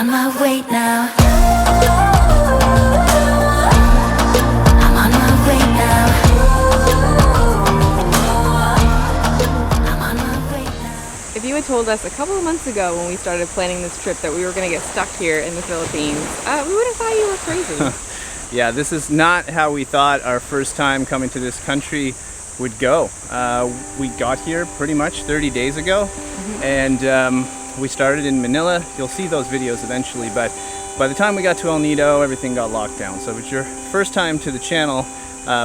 on my way now. I'm on my way now. I'm on my way now. If you had told us a couple of months ago when we started planning this trip that we were going to get stuck here in the Philippines, we would have thought you were crazy. Yeah, this is not how we thought our first time coming to this country would go. We got here pretty much 30 days ago, and we started in Manila. You'll see those videos eventually, but by the time we got to El Nido, everything got locked down. So if it's your first time to the channel,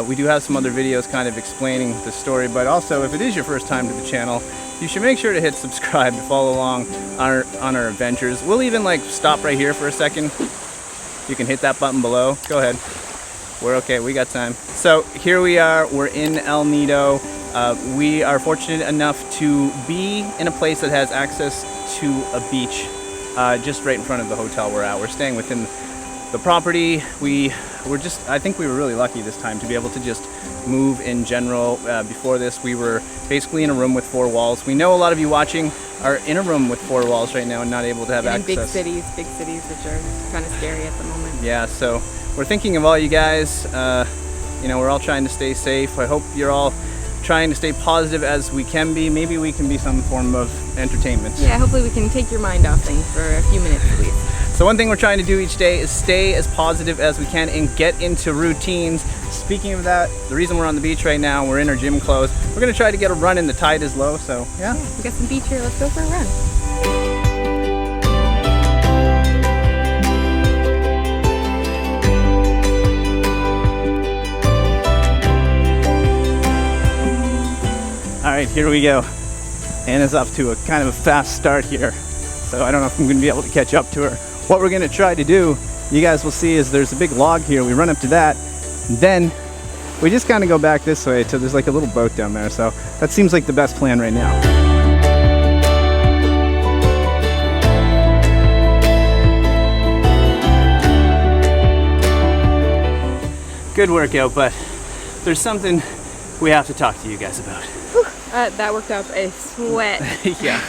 we do have some other videos kind of explaining the story, but also if it is your first time to the channel, you should make sure to hit subscribe to follow along on our adventures. We'll even like stop right here for a second. You can hit that button below. Go ahead. We're okay, we got time. So here we are, we're in El Nido. We are fortunate enough to be in a place that has access to a beach just right in front of the hotel we're at. We're staying within the property. I think we were really lucky this time to be able to just move in general. Before this, we were basically in a room with 4 walls. We know a lot of you watching are in a room with 4 walls right now and not able to have access. Big cities, which are kind of scary at the moment. Yeah, so we're thinking of all you guys. You know, we're all trying to stay safe. I hope you're all trying to stay positive as we can be. Maybe we can be some form of entertainment. Yeah, hopefully we can take your mind off things for a few minutes at least. So one thing we're trying to do each day is stay as positive as we can and get into routines. Speaking of that, the reason we're on the beach right now, we're in our gym clothes. We're gonna try to get a run in. The tide is low, so yeah. We got some beach here, let's go for a run. All right, here we go. Anna's off to a kind of a fast start here, so I don't know if I'm gonna be able to catch up to her. What we're gonna try to do, you guys will see, is there's a big log here. We run up to that, and then we just kind of go back this way till there's like a little boat down there. So that seems like the best plan right now. Good workout, but there's something we have to talk to you guys about. That worked up a sweat. Yeah.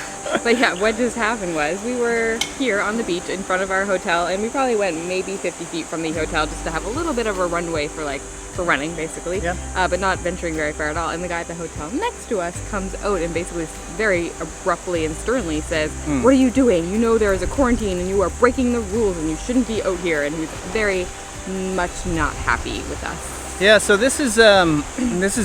But yeah, what just happened was we were here on the beach in front of our hotel, and we probably went maybe 50 feet from the hotel just to have a little bit of a runway for running basically, yeah. But not venturing very far at all. And the guy at the hotel next to us comes out and basically very abruptly and sternly says, "What are you doing? You know there is a quarantine and you are breaking the rules and you shouldn't be out here." And he was very much not happy with us. Yeah, so this is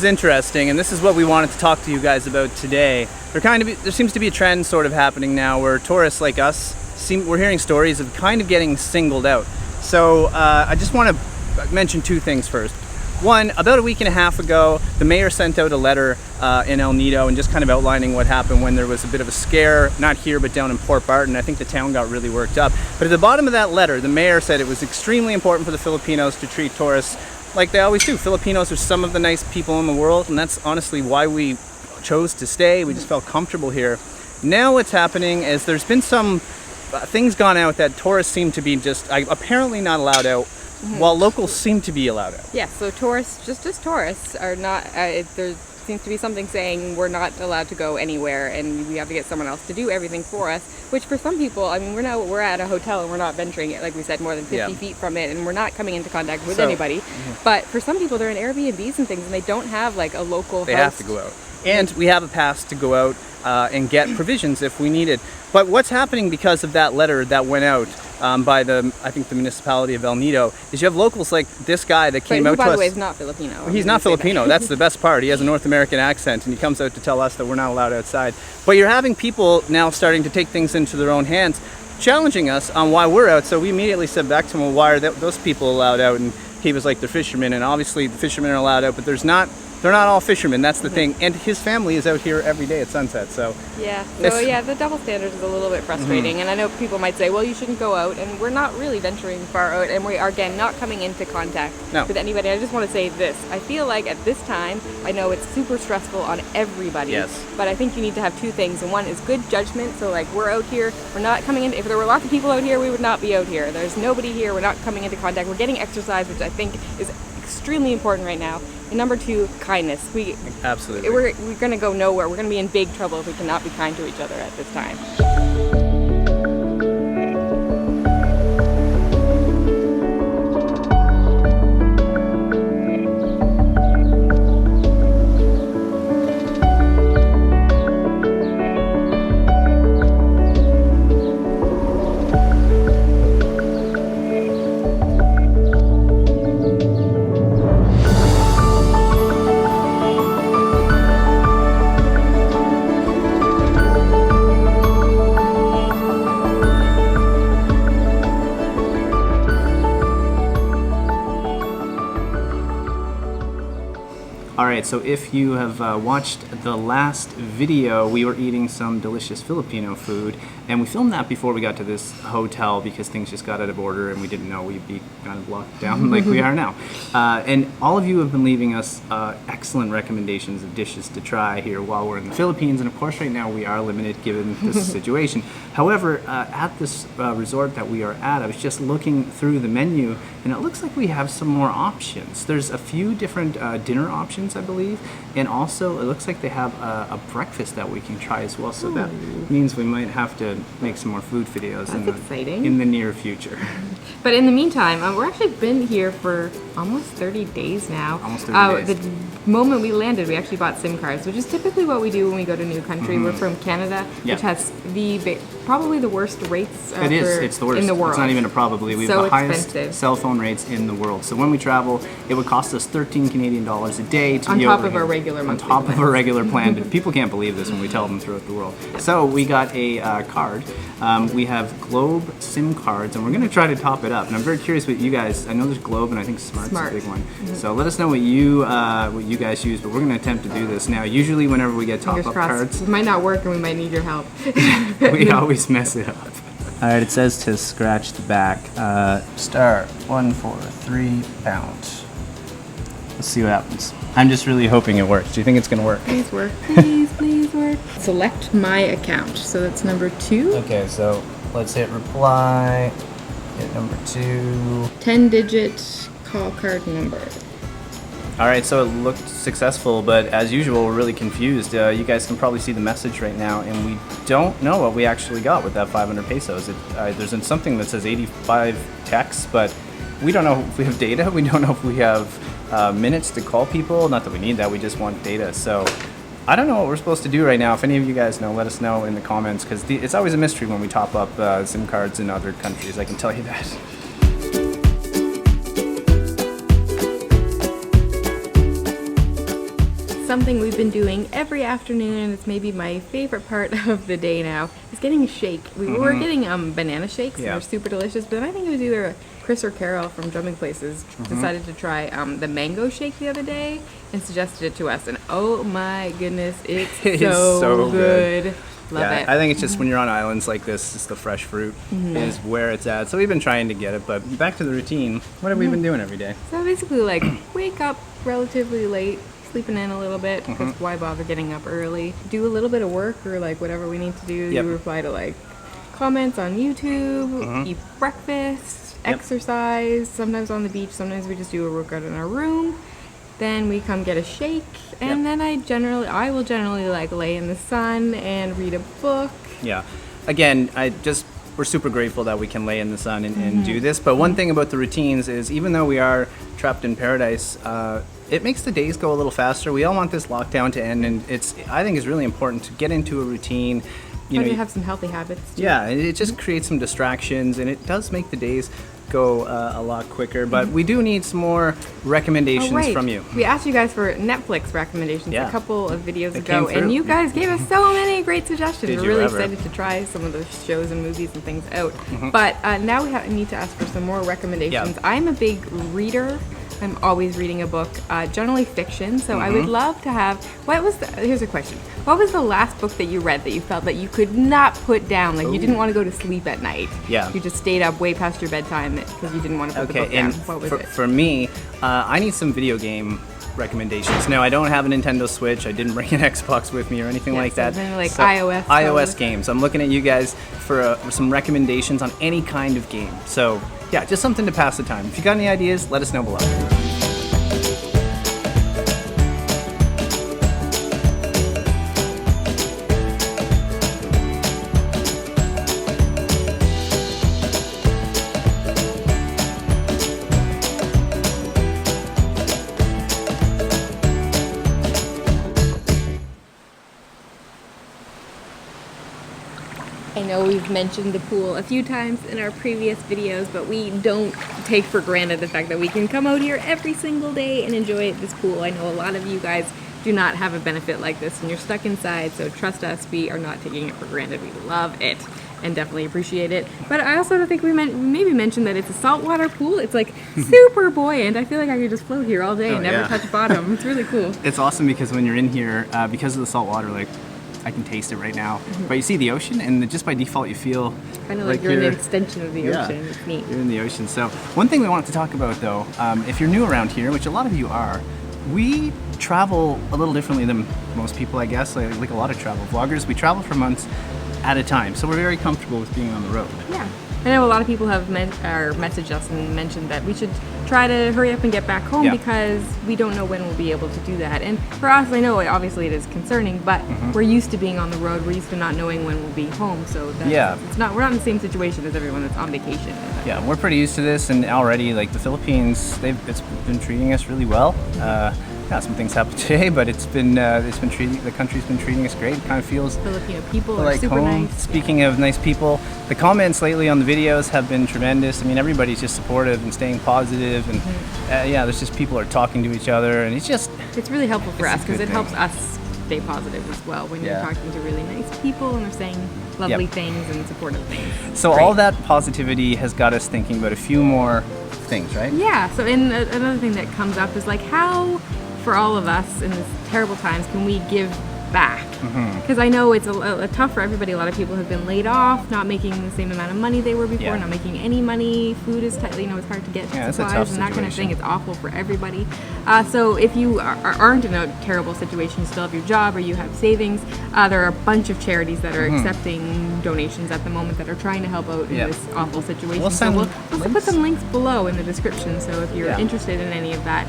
interesting, and this is what we wanted to talk to you guys about today. There seems to be a trend sort of happening now where tourists like us we're hearing stories of kind of getting singled out. So I just want to mention 2 things first. One, about a week and a half ago, the mayor sent out a letter in El Nido and just kind of outlining what happened when there was a bit of a scare, not here but down in Port Barton. I think the town got really worked up. But at the bottom of that letter, the mayor said it was extremely important for the Filipinos to treat tourists like they always do. Filipinos are some of the nice people in the world, and that's honestly why we chose to stay. We just felt comfortable here. Now what's happening is there's been some things gone out that tourists seem to be just apparently not allowed out, while locals seem to be allowed out. Yeah, so tourists, just as tourists, are not, there seems to be something saying we're not allowed to go anywhere and we have to get someone else to do everything for us, which for some people, I mean, we're at a hotel and we're not venturing, like we said, more than 50 feet from it, and we're not coming into contact with anybody. But for some people, they're in Airbnbs and things and they don't have like a local host. They have to go out. And we have a pass to go out and get provisions if we need it. But what's happening because of that letter that went out by I think the municipality of El Nido, is you have locals like this guy that came out to us. By the way, is not Filipino. He's not Filipino. That's the best part. He has a North American accent, and he comes out to tell us that we're not allowed outside. But you're having people now starting to take things into their own hands, challenging us on why we're out. So we immediately said back to him, well, why are those people allowed out? And he was like, they're fishermen, and obviously the fishermen are allowed out, but they're not all fishermen, that's the thing. And his family is out here every day at sunset, so. Yeah, so yeah, the double standard is a little bit frustrating. And I know people might say, well, you shouldn't go out, and we're not really venturing far out, and we are, again, not coming into contact with anybody. I just want to say this. I feel like at this time, I know it's super stressful on everybody, but I think you need to have 2 things. And one is good judgment, so like we're out here, we're not coming in, if there were lots of people out here, we would not be out here. There's nobody here, we're not coming into contact, we're getting exercise, which I think is extremely important right now. And number 2, kindness. Absolutely. We're gonna go nowhere. We're gonna be in big trouble if we cannot be kind to each other at this time. right, so if you have watched the last video, we were eating some delicious Filipino food, and we filmed that before we got to this hotel because things just got out of order and we didn't know we'd be kind of locked down like we are now. And all of you have been leaving us excellent recommendations of dishes to try here while we're in the Philippines, and of course right now we are limited given this situation. However, at this resort that we are at, I was just looking through the menu and it looks like we have some more options. There's a few different dinner options, I believe, and also it looks like they have a breakfast that we can try as well, so that means we might have to make some more food videos in the near future. But in the meantime, we're actually been here for almost 30 days now. Almost 30 days. The moment we landed, we actually bought SIM cards, which is typically what we do when we go to a new country. We're from Canada, which has probably the worst rates it's the worst. in the world. It's not even a probably. We have the highest cell phone rates in the world. So when we travel, it would cost us 13 Canadian dollars a day to be on top of our regular monthly on top of our regular plan. People can't believe this when we tell them throughout the world. So we got a card. We have Globe SIM cards, and we're going to try to top it up. And I'm very curious what you guys. I know there's Globe, and I think Smart's a big one. So let us know what you guys use. But we're going to attempt to do this now. Usually, whenever we get top-up cards, it might not work, and we might need your help. We always mess it up. All right, it says to scratch the back. Star 143 pound. Let's see what happens. I'm just really hoping it works. Do you think it's gonna work? Please work. Please work. Select my account. So that's number 2. Okay, so let's hit reply. Hit number 2. 10-digit call card number. All right, so it looked successful, but as usual, we're really confused. You guys can probably see the message right now, and we don't know what we actually got with that 500 pesos. There's something that says 85 texts, but we don't know if we have data. We don't know if we have minutes to call people. Not that we need that, we just want data. So I don't know what we're supposed to do right now. If any of you guys know, let us know in the comments, because it's always a mystery when we top up SIM cards in other countries, I can tell you that. Something we've been doing every afternoon, and it's maybe my favorite part of the day now, is getting a shake. We were getting banana shakes, and they're super delicious, but then I think it was either Chris or Carol from Drumming Places decided to try the mango shake the other day and suggested it to us, and oh my goodness, it's so good. Love it. I think it's just when you're on islands like this, just the fresh fruit is where it's at. So we've been trying to get it, but back to the routine. What have we been doing every day? So basically, like, wake up relatively late, sleeping in a little bit, because why bother getting up early? Do a little bit of work or like whatever we need to do. You reply to like comments on YouTube, eat breakfast, exercise, sometimes on the beach, sometimes we just do a workout in our room. Then we come get a shake, and then I will generally like lay in the sun and read a book. Yeah. Again, we're super grateful that we can lay in the sun and do this. But one thing about the routines is, even though we are trapped in paradise, it makes the days go a little faster. We all want this lockdown to end, and I think it's really important to get into a routine. You have some healthy habits too. Yeah, it just creates some distractions, and it does make the days go a lot quicker. But we do need some more recommendations from you. We asked you guys for Netflix recommendations a couple of videos ago, and you guys gave us so many great suggestions. We're really excited to try some of those shows and movies and things out. But now we need to ask for some more recommendations. I'm a big reader. I'm always reading a book, generally fiction, so I would love to have, here's a question. What was the last book that you read that you felt that you could not put down, like you didn't want to go to sleep at night? Yeah. You just stayed up way past your bedtime because you didn't want to put the book down. What was it? For me, I need some video game recommendations. No, I don't have a Nintendo Switch. I didn't bring an Xbox with me or anything like that. iOS games. I'm looking at you guys for some recommendations on any kind of game. So yeah, just something to pass the time. If you got any ideas, let us know below. I know we've mentioned the pool a few times in our previous videos, but we don't take for granted the fact that we can come out here every single day and enjoy this pool. I know a lot of you guys do not have a benefit like this and you're stuck inside, so trust us, we are not taking it for granted. We love it. and definitely appreciate it. But I also don't think we maybe mentioned that it's a saltwater pool. It's like super buoyant. I feel like I could just float here all day and never touch bottom. It's really cool. It's awesome because when you're in here, because of the salt water, like I can taste it right now. But you see the ocean, and just by default you feel kind of like you're an extension of the ocean. It's neat. You're in the ocean. So one thing we wanted to talk about though, if you're new around here, which a lot of you are, we travel a little differently than most people, I guess. Like a lot of travel vloggers, we travel for months at a time, so we're very comfortable with being on the road. Yeah. I know a lot of people have messaged us and mentioned that we should try to hurry up and get back home because we don't know when we'll be able to do that. And for us, I know obviously it is concerning, but we're used to being on the road. We're used to not knowing when we'll be home. So we're not in the same situation as everyone that's on vacation. Yeah, we're pretty used to this, and already like the Philippines, it's been treating us really well. Some things happened today, but the country's been treating us great. It kind of feels Filipino people are like super home. nice. Speaking of nice people, the comments lately on the videos have been tremendous. I mean, everybody's just supportive and staying positive, and there's just people are talking to each other, and it's really helpful for us because it helps us stay positive as well when you're talking to really nice people and they're saying lovely things and supportive things. So all that positivity has got us thinking about a few more things, right? Yeah. So another thing that comes up is like how, for all of us in these terrible times, can we give back? Because I know it's tough for everybody. A lot of people have been laid off, not making the same amount of money they were before, not making any money. Food is tight, it's hard to get supplies and that kind of thing. It's awful for everybody. So if you aren't in a terrible situation, you still have your job or you have savings, there are a bunch of charities that are accepting donations at the moment that are trying to help out in this awful situation. We'll put some links below in the description, so if you're interested in any of that.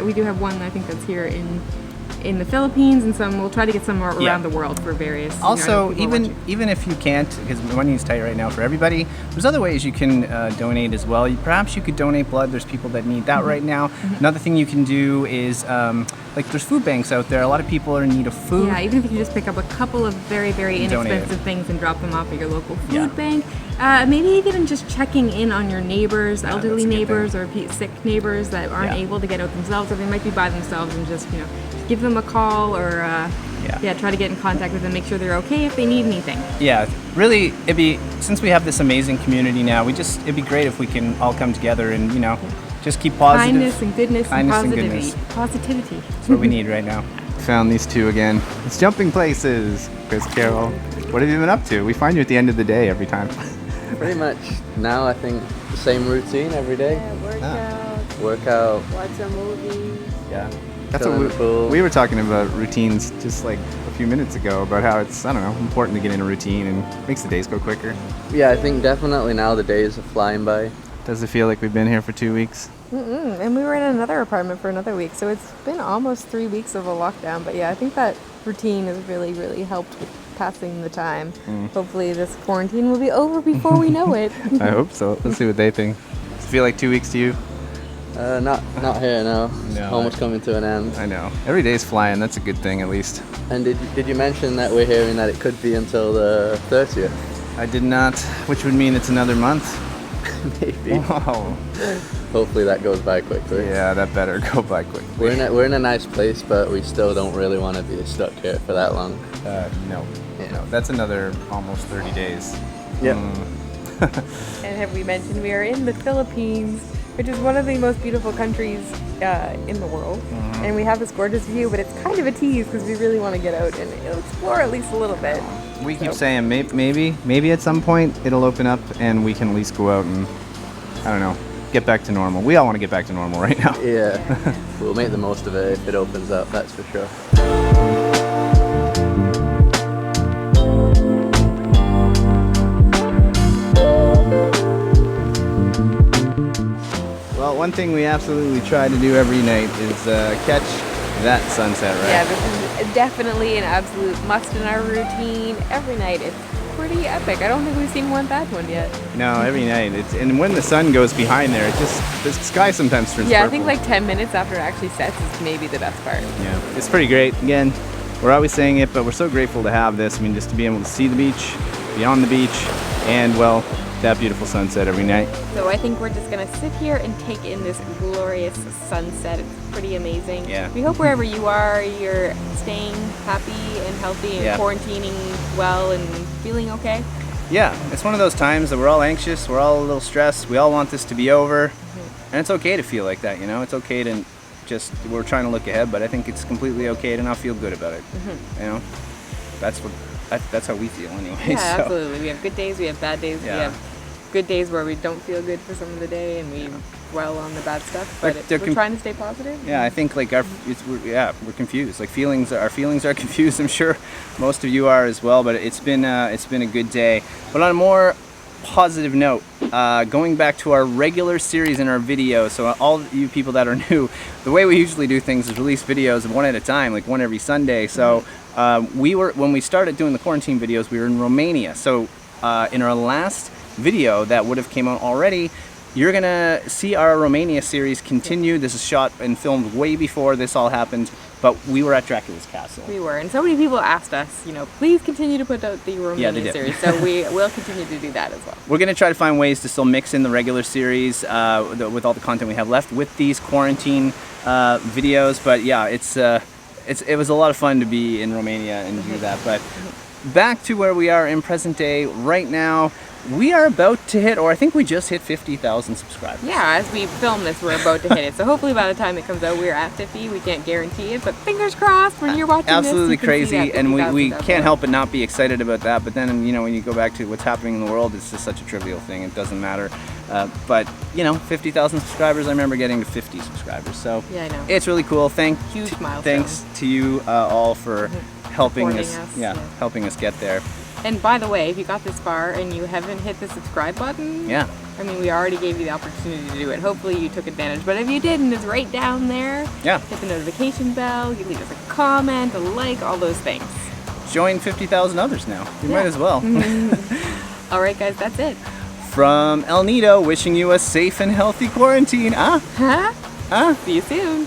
We do have one I think that's here in the Philippines, and we'll try to get some around the world for various. Also, even if you can't, because money is tight right now for everybody, there's other ways you can donate as well. Perhaps you could donate blood. There's people that need that right now. Another thing you can do is there's food banks out there. A lot of people are in need of food. Yeah, even if you just pick up a couple of very, very inexpensive things and drop them off at your local food bank. Maybe even just checking in on your neighbors, elderly neighbors or sick neighbors that aren't able to get out themselves, or they might be by themselves, and just give them a call or try to get in contact with them, make sure they're okay if they need anything. Yeah, really, since we have this amazing community now, it'd be great if we can all come together and just keep positive. Kindness and goodness and positivity. That's what we need right now. Found these two again. It's jumping places. Chris, Carol, what have you been up to? We find you at the end of the day every time. Pretty much now, I think the same routine every day. Workout. Watch a movie. Yeah. That's what we were talking about, routines just like a few minutes ago, about how it's, important to get in a routine and makes the days go quicker. Yeah, I think definitely now the days are flying by. Does it feel like we've been here for 2 weeks? And we were in another apartment for another week, so it's been almost 3 weeks of a lockdown. But yeah, I think that routine has really, really helped with passing the time. Hopefully this quarantine will be over before we know it. I hope so. Let's see what they think. Does it feel like 2 weeks to you? Not here, no. It's almost coming to an end. I know. Every day's flying. That's a good thing, at least. And did you mention that we're hearing that it could be until the 30th? I did not, which would mean it's another month. Maybe. Wow. Hopefully that goes by quickly. Yeah, that better go by quickly. We're in a nice place, but we still don't really want to be stuck here for that long. No. No, that's another almost 30 days. Yeah. And have we mentioned we are in the Philippines, which is one of the most beautiful countries in the world. And we have this gorgeous view, but it's kind of a tease because we really want to get out and explore at least a little bit. We keep saying maybe at some point it'll open up and we can at least go out and, get back to normal. We all want to get back to normal right now. Yeah. We'll make the most of it if it opens up, that's for sure. Well, one thing we absolutely try to do every night is catch that sunset, right? Yeah, this is definitely an absolute must in our routine. Every night it's pretty epic. I don't think we've seen one bad one yet. No, every night. And when the sun goes behind there, the sky sometimes turns purple. I think like 10 minutes after it actually sets is maybe the best part. Yeah, it's pretty great. Again, we're always saying it, but we're so grateful to have this. Just to be able to see the beach, be on the beach, and that beautiful sunset every night. So I think we're just gonna sit here and take in this glorious sunset. It's pretty amazing. Yeah. We hope wherever you are, you're staying happy and healthy and quarantining well and feeling okay. Yeah, it's one of those times that we're all anxious, we're all a little stressed, we all want this to be over, and it's okay to feel like that, you know? It's okay to just, we're trying to look ahead, but I think it's completely okay to not feel good about it, you know? That's how we feel anyway. Yeah, so. absolutely. We have good days, we have bad days, we have good days where we don't feel good for some of the day and we dwell on the bad stuff, but we're trying to stay positive. Yeah, I think like we're confused. Like our feelings are confused. I'm sure most of you are as well. But it's been a good day. But on a more positive note, going back to our regular series in our videos. So all you people that are new, the way we usually do things is release videos one at a time, like one every Sunday. So when we started doing the quarantine videos, we were in Romania. So in our last video that would have came out already, you're gonna see our Romania series continue. This is shot and filmed way before this all happened, but we were at Dracula's castle. We were, and so many people asked us, you know, please continue to put out the Romania series. So we will continue to do that as well. We're gonna try to find ways to still mix in the regular series with all the content we have left with these quarantine videos. But yeah, it was a lot of fun to be in Romania and do that. But back to where we are in present day right now. We are about to hit, or I think we just hit 50,000 subscribers. Yeah, as we film this, we're about to hit it. So hopefully by the time it comes out, we're at 50. We can't guarantee it, but fingers crossed when you're watching absolutely this. Crazy, and we can't help but not be excited about that. But then, you know, when you go back to what's happening in the world, it's just such a trivial thing. It doesn't matter. But, you know, 50,000 subscribers, I remember getting to 50 subscribers. So yeah, I know. It's really cool. Huge milestone. Thanks to you all for helping us. Helping us get there. And by the way, if you got this far and you haven't hit the subscribe button, I mean, we already gave you the opportunity to do it. Hopefully you took advantage. But if you didn't, it's right down there. Yeah. Hit the notification bell, you leave us a comment, a like, all those things. Join 50,000 others now. You might as well. All right, guys, that's it. From El Nido, wishing you a safe and healthy quarantine. See you soon.